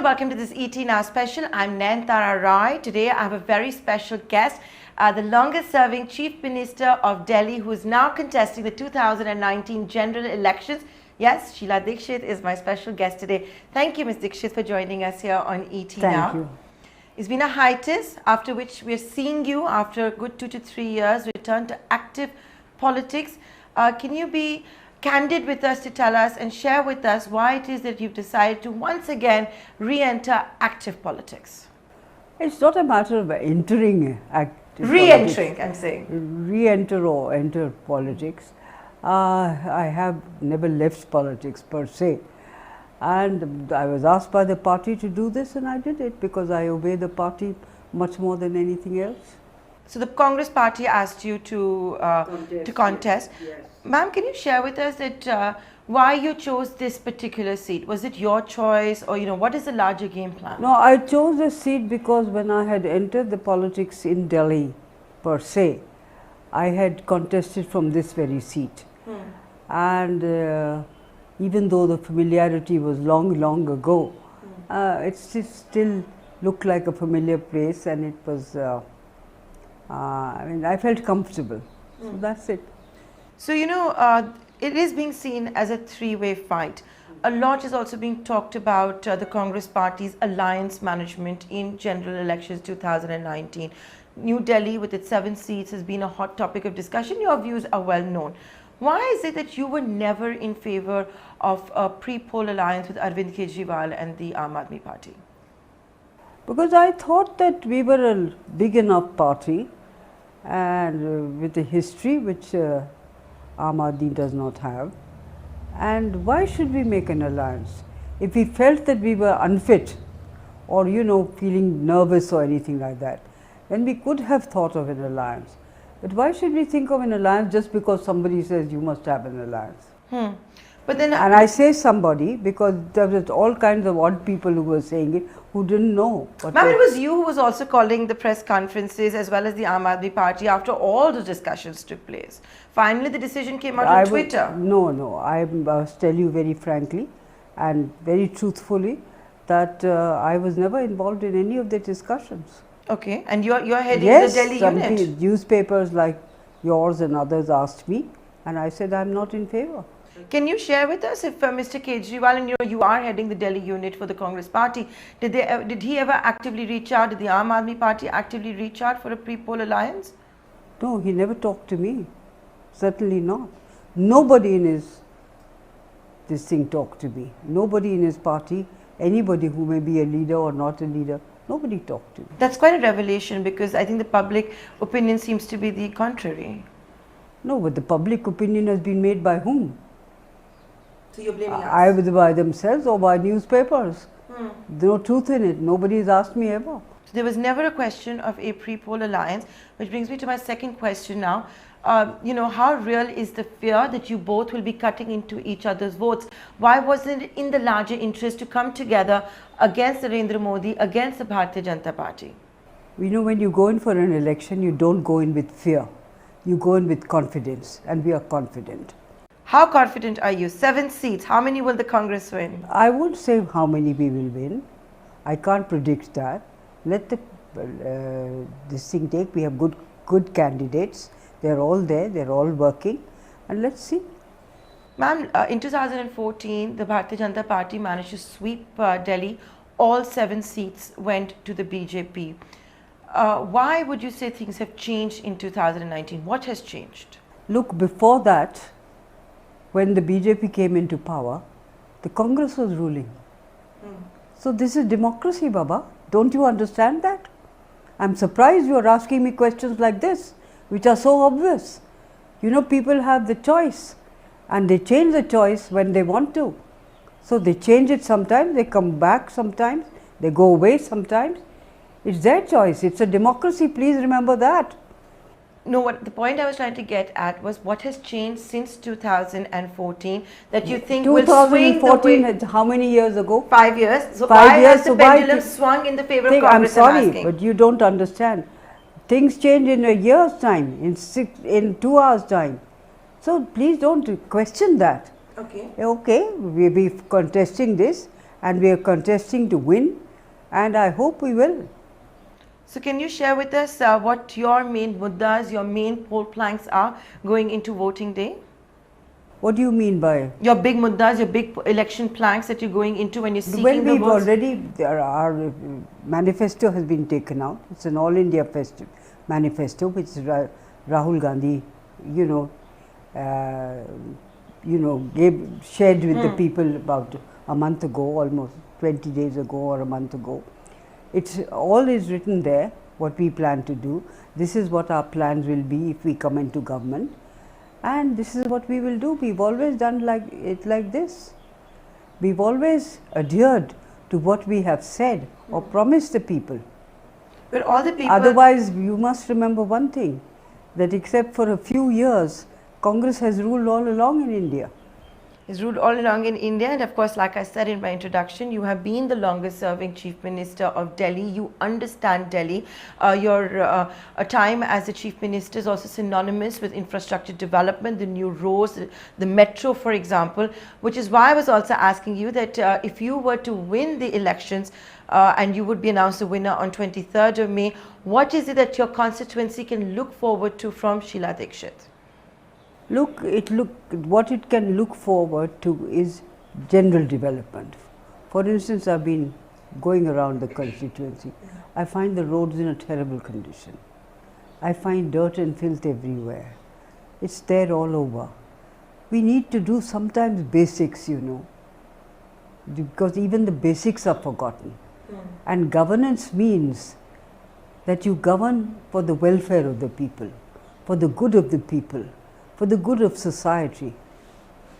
welcome to this ET Now special. I'm Nayantara Rai. Today I have a very special guest, the longest serving Chief Minister of Delhi, who is now contesting the 2019 general elections. Yes, Sheila Dikshit is my special guest today. Thank you, Ms. Dixit, for joining us here on ET Now. Thank you. It's been a hiatus, after which we're seeing you, after a good 2 to 3 years, return to active politics. Can you be candid with us to tell us and share with us why it is that you've decided to once again re-enter active politics? It's not a matter of entering active Re-entering, politics. I'm saying. Re-enter or enter politics. I have never left politics per se. And I was asked by the party to do this, and I did it because I obey the party much more than anything else. So the Congress party asked you to contest. Yes. Ma'am, can you share with us that why you chose this particular seat? Was it your choice, or what is the larger game plan? No, I chose this seat because when I had entered the politics in Delhi per se, I had contested from this very seat. And even though the familiarity was long ago, it still looked like a familiar place, and it was, I felt comfortable. So that's it. So, it is being seen as a three-way fight. A lot is also being talked about the Congress party's alliance management in general elections 2019. New Delhi, with its 7 seats, has been a hot topic of discussion. Your views are well known. Why is it that you were never in favor of a pre-poll alliance with Arvind Kejriwal and the Aam Aadmi Party? Because I thought that we were a big enough party, and with a history which Aam Aadmi does not have. And why should we make an alliance? If we felt that we were unfit or feeling nervous or anything like that, then we could have thought of an alliance. But why should we think of an alliance just because somebody says you must have an alliance? But then, and I say somebody because there was all kinds of odd people who were saying it who didn't know. Ma'am, it was you who was also calling the press conferences as well as the Aam Aadmi Party after all the discussions took place. Finally, the decision came out on Twitter. No, I must tell you very frankly and very truthfully that I was never involved in any of the discussions. Okay, and you're heading yes, the Delhi unit. Yes, newspapers like yours and others asked me, and I said I'm not in favor. Can you share with us if Mr. Kejriwal, and you are heading the Delhi unit for the Congress party, did he ever actively reach out? Did the Aam Aadmi Party actively reach out for a pre-poll alliance? No, he never talked to me. Certainly not. Nobody in this thing talked to me. Nobody in his party, anybody who may be a leader or not a leader, nobody talked to me. That's quite a revelation, because I think the public opinion seems to be the contrary. No, but the public opinion has been made by whom? So you're blaming us? Either by themselves or by newspapers. There's no truth in it. Nobody has asked me ever. So there was never a question of a pre-poll alliance, which brings me to my second question now. How real is the fear that you both will be cutting into each other's votes? Why wasn't it in the larger interest to come together against Narendra Modi, against the Bharatiya Janata Party? When you go in for an election, you don't go in with fear. You go in with confidence, and we are confident. How confident are you? 7 seats. How many will the Congress win? I won't say how many we will win. I can't predict that. Let this thing take. We have good candidates. They're all there. They're all working, and let's see. Ma'am, in 2014, the Bharatiya Janata Party managed to sweep Delhi. All 7 seats went to the BJP. Why would you say things have changed in 2019? What has changed? Look, before that, when the BJP came into power, the Congress was ruling. So this is democracy, Baba. Don't you understand that? I'm surprised you are asking me questions like this, which are so obvious. People have the choice, and they change the choice when they want to. So they change it sometimes, they come back sometimes, they go away sometimes. It's their choice. It's a democracy. Please remember that. No, the point I was trying to get at was what has changed since 2014 that you think will swing the way. How many years ago? 5 years. So 5 years. Has the pendulum swung in the favor of Congress? I'm sorry, but you don't understand. Things change in a year's time, in 2 hours' time. So please don't question that. Okay. Okay, we'll be contesting this, and we are contesting to win, and I hope we will. So can you share with us what your main muddas, your main poll planks are going into voting day? What do you mean by? Your big muddas, your big election planks that you're going into when you're seeking Well, the we've votes? already, our manifesto has been taken out. It's an all India manifesto, which Rahul Gandhi, shared with the people about a month ago, almost 20 days ago or a month ago. It's all is written there, what we plan to do. This is what our plans will be if we come into government, and this is what we will do. We've always done like this. We've always adhered to what we have said or promised the people. But all the people... Otherwise, you must remember one thing, that except for a few years, Congress has ruled all along in India. Is ruled all along in India, and of course, like I said in my introduction, you have been the longest serving Chief Minister of Delhi. You understand Delhi. Your time as the Chief Minister is also synonymous with infrastructure development, the new roads, the metro, for example, which is why I was also asking you that if you were to win the elections and you would be announced the winner on 23rd of May, what is it that your constituency can look forward to from Sheila Dikshit? What it can look forward to is general development. For instance, I've been going around the constituency. I find the roads in a terrible condition. I find dirt and filth everywhere. It's there all over. We need to do sometimes basics, because even the basics are forgotten. And governance means that you govern for the welfare of the people, for the good of the people, for the good of society.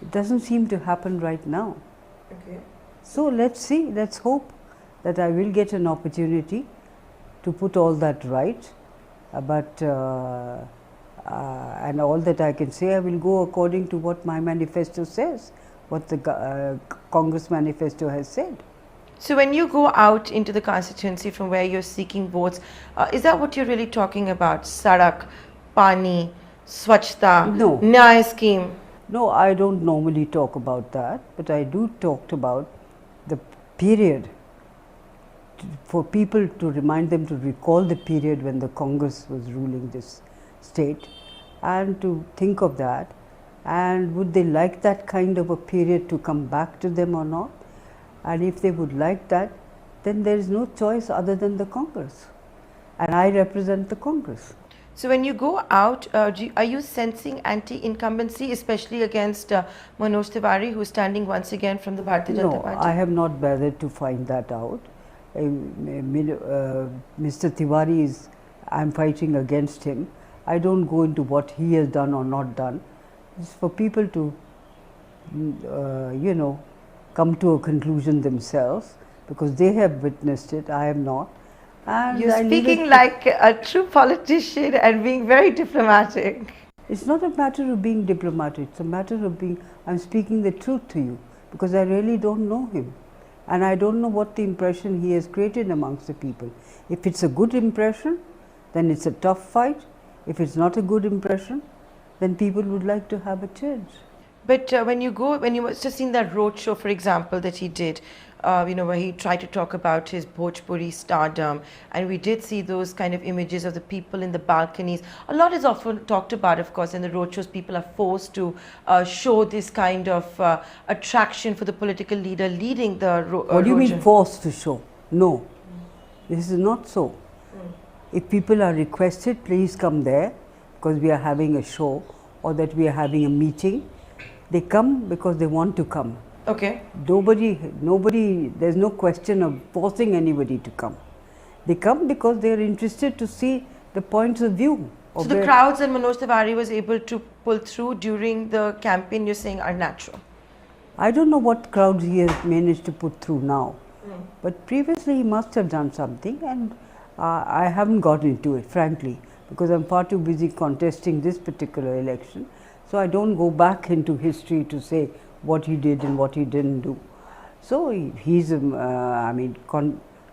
It doesn't seem to happen right now. Okay. So let's see, let's hope that I will get an opportunity to put all that right. And all that I can say, I will go according to what my manifesto says, what the Congress manifesto has said. So when you go out into the constituency from where you're seeking votes, is that what you're really talking about? Sadak, Pani, Swachhta, No. Nyaya scheme? No, I don't normally talk about that, but I do talk about the period, for people to remind them to recall the period when the Congress was ruling this state, and to think of that, and would they like that kind of a period to come back to them or not, and if they would like that, then there is no choice other than the Congress, and I represent the Congress. So when you go out, are you sensing anti-incumbency, especially against Manoj Tiwari, who is standing once again from the Bharatiya Janata Party? No, I have not bothered to find that out. Mr. Tiwari I am fighting against him. I don't go into what he has done or not done. It's for people to, come to a conclusion themselves, because they have witnessed it, I have not. And you're speaking like a true politician and being very diplomatic. It's not a matter of being diplomatic, it's a matter of I'm speaking the truth to you, because I really don't know him. And I don't know what the impression he has created amongst the people. If it's a good impression, then it's a tough fight. If it's not a good impression, then people would like to have a change. But when you must have seen that roadshow, for example, that he did, where he tried to talk about his Bhojpuri stardom, and we did see those kind of images of the people in the balconies. A lot is often talked about, of course, in the roadshows. People are forced to show this kind of attraction for the political leader leading the What do you mean forced to show? No, this is not so. If people are requested, please come there, because we are having a show, or that we are having a meeting. They come because they want to come. Okay. Nobody, there's no question of forcing anybody to come. They come because they are interested to see the points of view. So the crowds that Manoj Tiwari was able to pull through during the campaign, you're saying, are natural? I don't know what crowds he has managed to put through now. But previously he must have done something, and I haven't got into it, frankly, because I'm far too busy contesting this particular election. So I don't go back into history to say what he did and what he didn't do. So he's,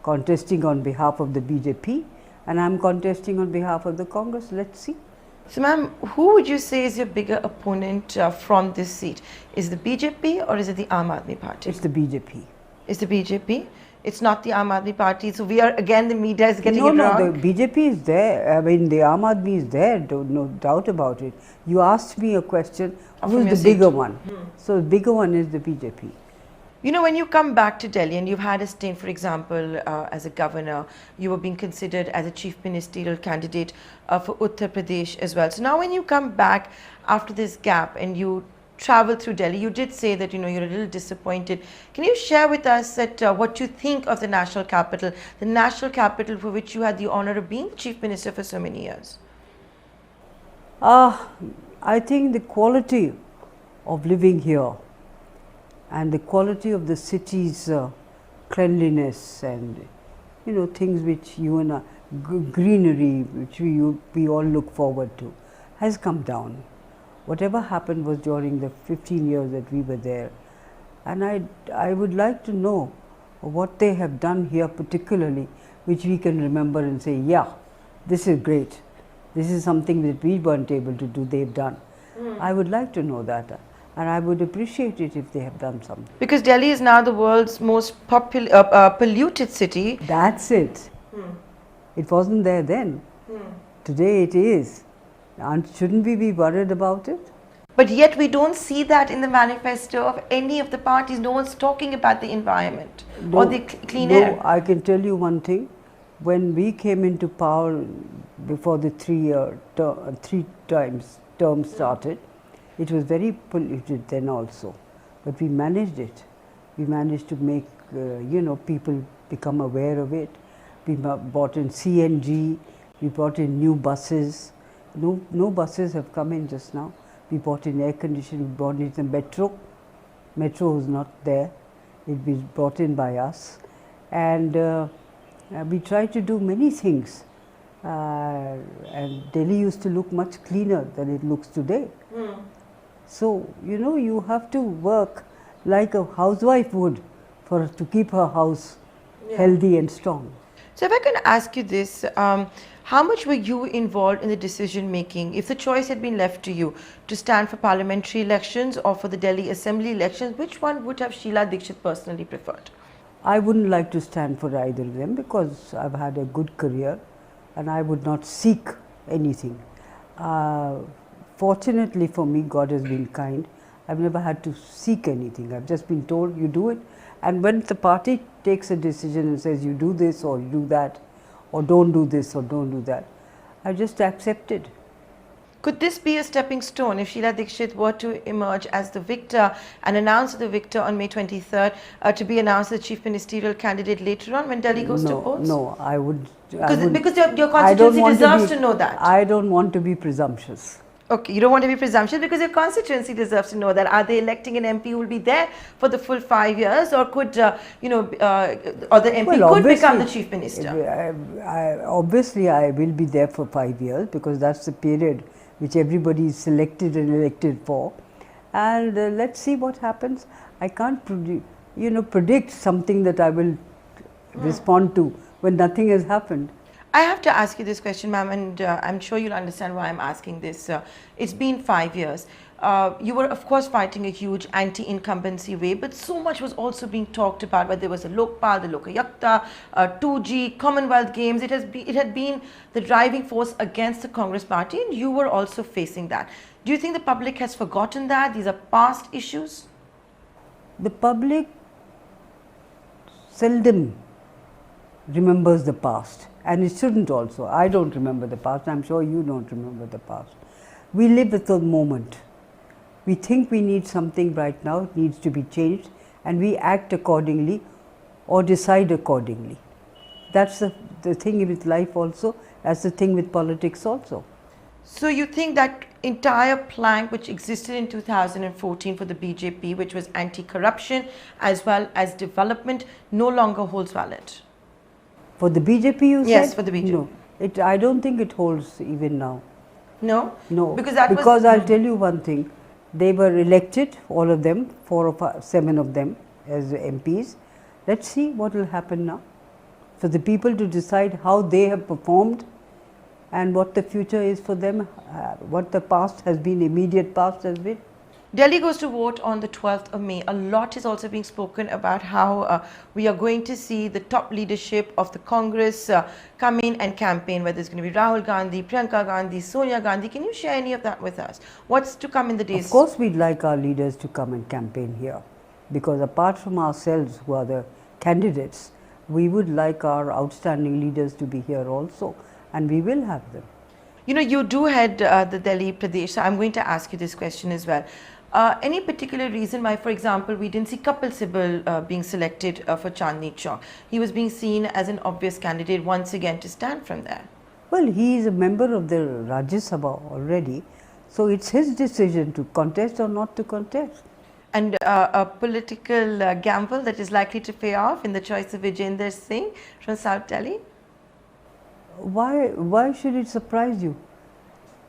contesting on behalf of the BJP, and I'm contesting on behalf of the Congress. Let's see. So, ma'am, who would you say is your bigger opponent from this seat? Is it the BJP or is it the Aam Aadmi Party? It's the BJP. Is the BJP? It's not the Aam Aadmi Party. So we are again, the media is getting No, it no, wrong. the BJP is there. I mean, the Aam Aadmi is there, no doubt about it. You asked me a question, From who your is the bigger seat. one? So the bigger one is the BJP. You know, when you come back to Delhi and you've had a stint, for example, as a governor, you were being considered as a chief ministerial candidate for Uttar Pradesh as well. So now when you come back after this gap and you travel through Delhi, you did say that, you know, you're a little disappointed. Can you share with us that what you think of the national capital for which you had the honor of being chief minister for so many years? I think the quality of living here and the quality of the city's cleanliness and, you know, things which you and I, greenery which we all look forward to, has come down. Whatever happened was during the 15 years that we were there, and I would like to know what they have done here particularly, which we can remember and say, yeah, this is great. This is something that we weren't able to do, they've done. I would like to know that, and I would appreciate it if they have done something. Because Delhi is now the world's most polluted city. That's it. It wasn't there then. Today it is. And shouldn't we be worried about it? But yet we don't see that in the manifesto of any of the parties. No one's talking about the environment or the clean air. No, I can tell you one thing. When we came into power before the term started, it was very polluted then also. But we managed it. We managed to make you know, people become aware of it. We bought in CNG. We brought in new buses. No buses have come in just now. We bought in air conditioning, we brought in the metro. Metro was not there. It was brought in by us. And we tried to do many things. And Delhi used to look much cleaner than it looks today. So, you know, you have to work like a housewife would to keep her house healthy and strong. So if I can ask you this, how much were you involved in the decision making? If the choice had been left to you to stand for parliamentary elections or for the Delhi Assembly elections, which one would have Sheila Dikshit personally preferred? I wouldn't like to stand for either of them because I've had a good career and I would not seek anything. Fortunately for me, God has been kind. I've never had to seek anything. I've just been told, you do it. And when the party takes a decision and says, you do this or you do that, or don't do this or don't do that, I just accepted. Could this be a stepping stone if Sheila Dikshit were to emerge as the victor and announce the victor on May 23rd to be announced as chief ministerial candidate later on when Delhi goes to polls? No, I would. Because your constituency deserves to know that. I don't want to be presumptuous. Okay, you don't want to be presumptuous because your constituency deserves to know that. Are they electing an MP who will be there for the full 5 years, or could or the MP could become the chief minister? Obviously, I will be there for 5 years because that's the period which everybody is selected and elected for. And let's see what happens. I can't predict something that I will respond to when nothing has happened. I have to ask you this question, ma'am, and I'm sure you'll understand why I'm asking this. It's been 5 years. You were, of course, fighting a huge anti-incumbency wave, but so much was also being talked about, whether there was a Lokpal, the Lokayakta, 2G, Commonwealth Games. It had been the driving force against the Congress party, and you were also facing that. Do you think the public has forgotten that? These are past issues? The public seldom remembers the past, and it shouldn't also. I don't remember the past. I'm sure you don't remember the past. We live with the moment. We think we need something right now, it needs to be changed, and we act accordingly or decide accordingly. That's the thing with life also, that's the thing with politics also. So you think that entire plank which existed in 2014 for the BJP, which was anti-corruption as well as development, no longer holds valid? For the BJP, you said? Yes, for the BJP. No, I don't think it holds even now. No? No, because I'll tell you one thing. They were elected, all of them, 7 of them as MPs. Let's see what will happen now. For the people to decide how they have performed and what the future is for them, what the past has been, immediate past has been. Delhi goes to vote on the 12th of May. A lot is also being spoken about how we are going to see the top leadership of the Congress come in and campaign, whether it's going to be Rahul Gandhi, Priyanka Gandhi, Sonia Gandhi. Can you share any of that with us? What's to come in the days? Of course, we'd like our leaders to come and campaign here, because apart from ourselves who are the candidates, we would like our outstanding leaders to be here also, and we will have them. You know, you do head the Delhi Pradesh, so I'm going to ask you this question as well. Any particular reason why, for example, we didn't see Kapil Sibal being selected for Chandni Chowk? He was being seen as an obvious candidate once again to stand from there. Well, he is a member of the Rajya Sabha already, so it's his decision to contest or not to contest. And a political gamble that is likely to pay off in the choice of Vijender Singh from South Delhi? Why should it surprise you?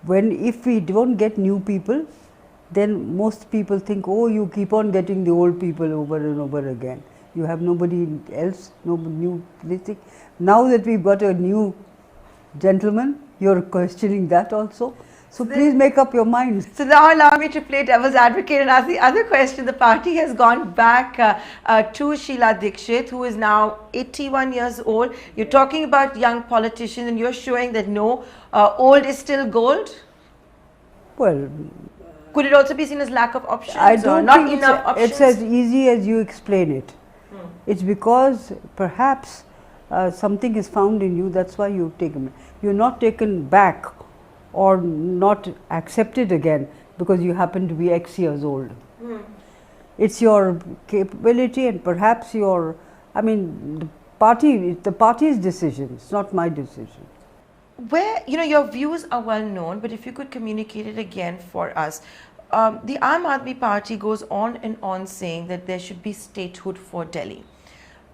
If we don't get new people, then most people think, oh, you keep on getting the old people over and over again. You have nobody else, no new thing. Now that we've got a new gentleman, you're questioning that also. So please make up your mind. So now allow me to play devil's advocate and ask the other question. The party has gone back to Sheila Dikshit, who is now 81 years old. You're talking about young politicians and you're showing that no, old is still gold. Well, could it also be seen as lack of options I don't or not think enough options? it's as easy as you explain it. It's because perhaps something is found in you, that's why you've taken it. You're not taken back or not accepted again because you happen to be X years old. It's your capability and perhaps your, the party's decision, it's not my decision. Where, your views are well known, but if you could communicate it again for us. The Aam Aadmi Party goes on and on saying that there should be statehood for Delhi.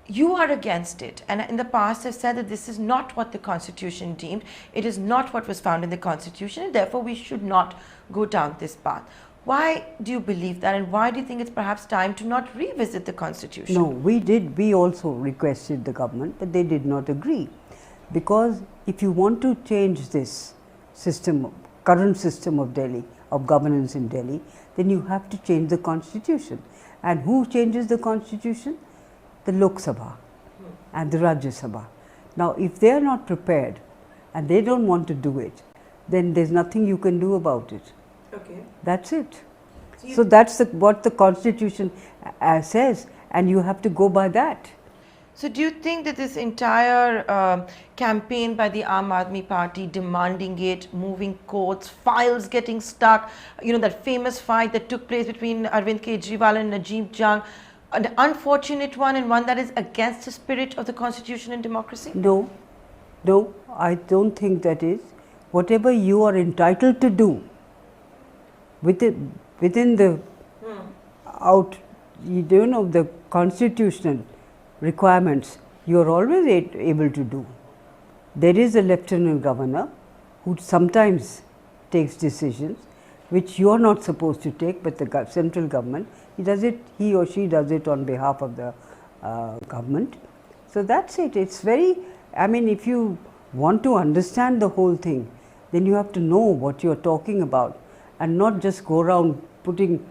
You are against it, and in the past have said that this is not what the constitution deemed, it is not what was found in the constitution, and therefore we should not go down this path. Why do you believe that, and why do you think it's perhaps time to not revisit the constitution? No, we also requested the government, but they did not agree. Because if you want to change this system, current system of Delhi, of governance in Delhi, then you have to change the constitution. And who changes the constitution? The Lok Sabha and the Rajya Sabha. Now, if they are not prepared and they don't want to do it, then there's nothing you can do about it. Okay. That's it. So that's what the constitution says, and you have to go by that. So do you think that this entire campaign by the Aam Aadmi Party demanding it, moving courts, files getting stuck, that famous fight that took place between Arvind Kejriwal and Najib Jang, an unfortunate one and one that is against the spirit of the constitution and democracy? No, I don't think that is. Whatever you are entitled to do within the the constitutional requirements, you are always able to do. There is a lieutenant governor who sometimes takes decisions which you are not supposed to take, but the central government, he or she does it on behalf of the government. So that's it. It's very, if you want to understand the whole thing, then you have to know what you're talking about and not just go around putting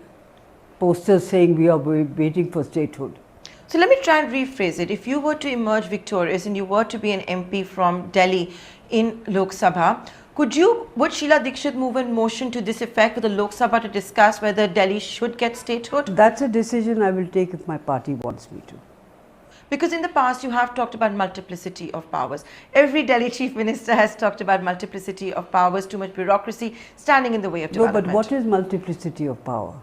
posters saying we are waiting for statehood. So let me try and rephrase it. If you were to emerge victorious and you were to be an MP from Delhi in Lok Sabha, would Sheila Dikshit move in motion to this effect with the Lok Sabha to discuss whether Delhi should get statehood? That's a decision I will take if my party wants me to. Because in the past you have talked about multiplicity of powers. Every Delhi chief minister has talked about multiplicity of powers, too much bureaucracy standing in the way of development. No, but what is multiplicity of power?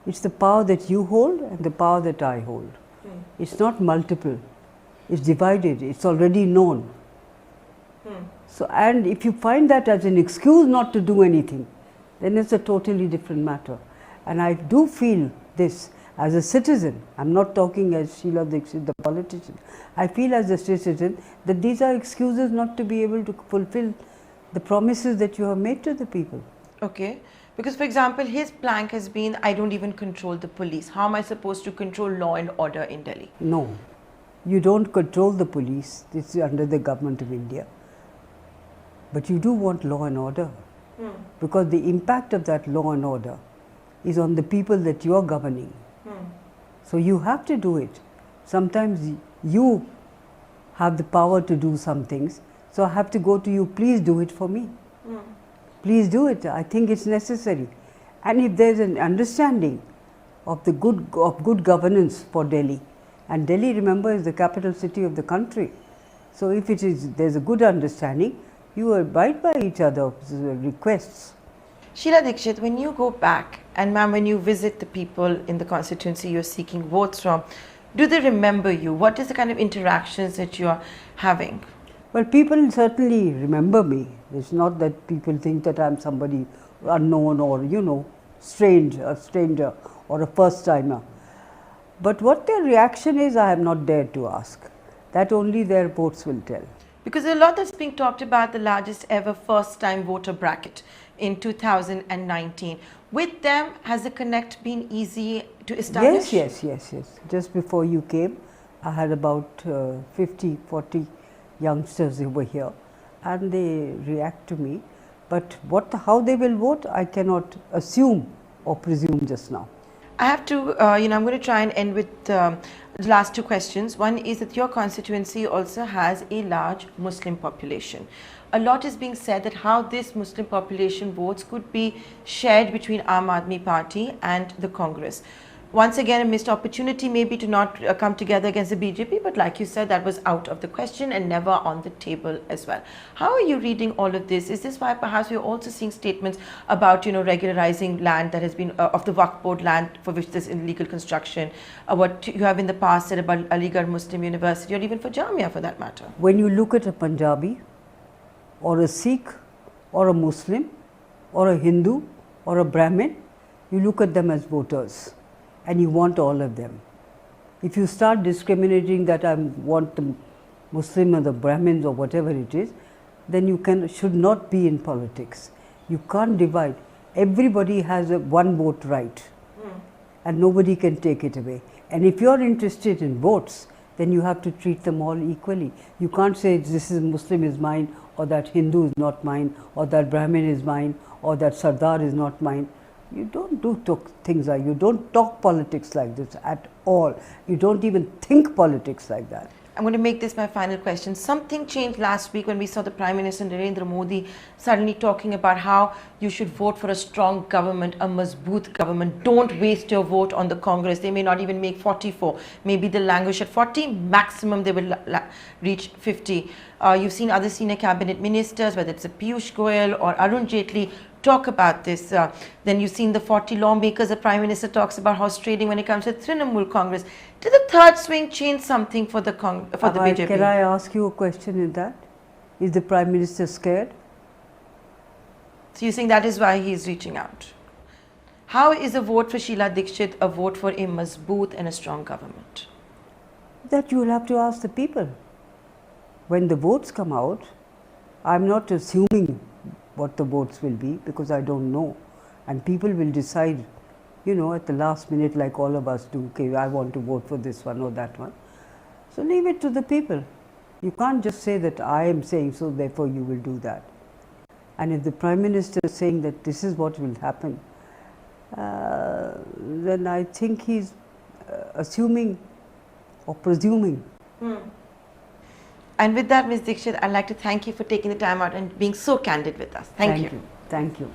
It's the power that you hold and the power that I hold. It's not multiple, it's divided, it's already known. So, and if you find that as an excuse not to do anything, then it's a totally different matter. And I do feel this as a citizen, I'm not talking as Sheila Dikshit, the politician. I feel as a citizen that these are excuses not to be able to fulfill the promises that you have made to the people. Okay. Because, for example, his plank has been, I don't even control the police. How am I supposed to control law and order in Delhi? No, you don't control the police. This is under the government of India. But you do want law and order. Because the impact of that law and order is on the people that you are governing. So you have to do it. Sometimes you have the power to do some things, so I have to go to you, please do it for me. Please do it, I think it's necessary. And if there is an understanding of the good governance for Delhi, and Delhi, remember, is the capital city of the country. So if there's a good understanding, you abide by each other's requests. Sheila Dikshit, when you go back, and ma'am, when you visit the people in the constituency you're seeking votes from, do they remember you? What is the kind of interactions that you are having? Well, people certainly remember me. It's not that people think that I'm somebody unknown or, a stranger or a first timer. But what their reaction is, I have not dared to ask. That only their votes will tell. Because a lot that's being talked about the largest ever first-time voter bracket in 2019. With them, has the connect been easy to establish? Yes. Just before you came, I had about 50, 40 youngsters over here, and they react to me. But how they will vote, I cannot assume or presume just now. I have to, I'm going to try and end with the last two questions. One is that your constituency also has a large Muslim population. A lot is being said that how this Muslim population votes could be shared between Aam Aadmi Party and the Congress. Once again, a missed opportunity maybe to not come together against the BJP, but like you said, that was out of the question and never on the table as well. How are you reading all of this? Is this why perhaps we're also seeing statements about, regularizing land that has been of the Waqf Board land for which there's illegal construction, what you have in the past said about Aligarh Muslim University or even for Jamia for that matter? When you look at a Punjabi or a Sikh or a Muslim or a Hindu or a Brahmin, you look at them as voters. And you want all of them. If you start discriminating that I want the Muslim or the Brahmins or whatever it is, then you should not be in politics. You can't divide. Everybody has a one vote right, and nobody can take it away. And if you are interested in votes, then you have to treat them all equally. You can't say this is Muslim is mine, or that Hindu is not mine, or that Brahmin is mine, or that Sardar is not mine. You don't do things like, you don't talk politics like this at all. You don't even think politics like that. I'm going to make this my final question. Something changed last week when we saw the Prime Minister Narendra Modi suddenly talking about how you should vote for a strong government, a mazboot government. Don't waste your vote on the Congress. They may not even make 44. Maybe they'll languish at 40. Maximum they will reach 50. You've seen other senior cabinet ministers, whether it's Piyush Goyal or Arun Jaitley, talk about this. Then you've seen the 40 lawmakers. The Prime Minister talks about horse trading when it comes to Trinamool Congress. Did the third swing change something for the BJP? Can I ask you a question in that? Is the Prime Minister scared? So you think that is why he is reaching out? How is a vote for Sheila Dikshit a vote for a mazboot and a strong government? That you will have to ask the people. When the votes come out, I'm not assuming what the votes will be because I don't know, and people will decide, at the last minute, like all of us do. Okay, I want to vote for this one or that one. So leave it to the people. You can't just say that I am saying so, therefore you will do that. And if the Prime Minister is saying that this is what will happen, then I think he's assuming or presuming. And with that, Ms. Dikshit, I'd like to thank you for taking the time out and being so candid with us. Thank you. Thank you.